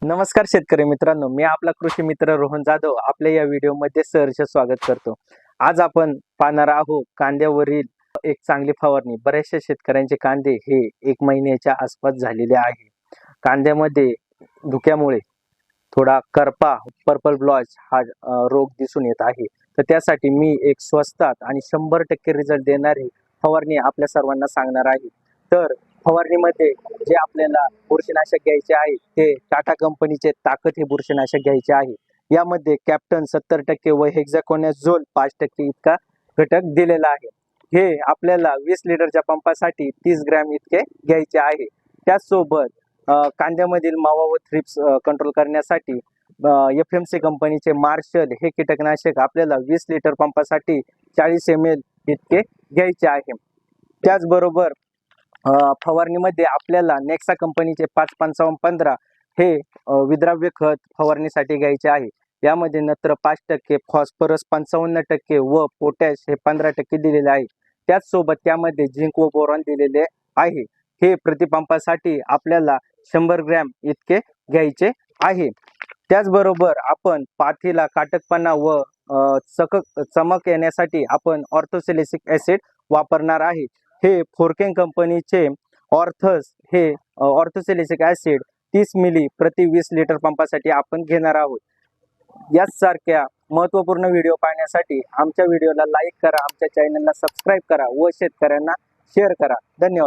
नमस्कार शेतकरी मित्रांनो, मी आपला कृषी मित्र रोहन जाधव आपल्या या व्हिडिओमध्ये सहर्ष स्वागत करतो। आज आपण पाहणार आहोत कांद्यावरील एक चांगली फवारणी। बऱ्याचशा शेतकऱ्यांचे कांदे हे 1 महिन्याच्या आसपास झालेले आहे। कांद्यामध्ये धुक्यामुळे थोडा करपा, पर्पल ब्लॉच हा रोग दिसून येत आहे। तर त्यासाठी मी एक स्वस्तात आणि 100% रिझल्ट देणारी फवारणी आपल्या सर्वांना सांगणार आहे। तर फवारणीमध्ये जे आपल्याला बुरशीनाशक घ्यायचे आहे ते टाटा कंपनीचे ताकद हे बुरशीनाशक घ्यायचे आहे। यामध्ये कॅप्टन 70% व हेक्साकोनाझोल 5% इतका घटक दिलेला आहे। हे आपल्याला 20 लिटरच्या पंपासाठी 30 ग्रॅम इतके घ्यायचे आहे। त्याचसोबत कांद्यामधील मावा व थ्रिप्स कंट्रोल करण्यासाठी FMC कंपनीचे मार्शल हे कीटकनाशक आपल्याला 20 लिटर पंपासाठी 40 ml इतके घ्यायचे आहे। त्याचबरोबर फवारणीमध्ये आपल्याला नेक्सा कंपनीचे 55515 हे विद्राव्य खत फवारणीसाठी घ्यायचे आहे। यामध्ये नत्र 5%, फॉस्फरस 55% व पोटॅश हे 15% दिलेले आहे। त्याचसोबत त्यामध्ये झिंक व बोरॉन दिलेले आहे। हे प्रतिपंपासाठी आपल्याला 100 ग्रॅम इतके घ्यायचे आहे। त्याचबरोबर आपण पाथीला काटकपणा व चमक येण्यासाठी आपण ऑर्थोसॅलिसिक ऍसिड वापरणार आहे। हे फोर्केन कंपनीचे ऑर्थस हे ऑर्थोसॅलिसिक ऍसिड 30 मिली प्रति 20 लिटर पंपासाठी आपण घेणार आहोत। यासारख्या महत्त्वपूर्ण व्हिडिओ पाहण्यासाठी आमच्या व्हिडिओला लाईक करा, आमच्या चॅनलला सबस्क्राईब करा व शेतकऱ्यांना शेअर करा। धन्यवाद।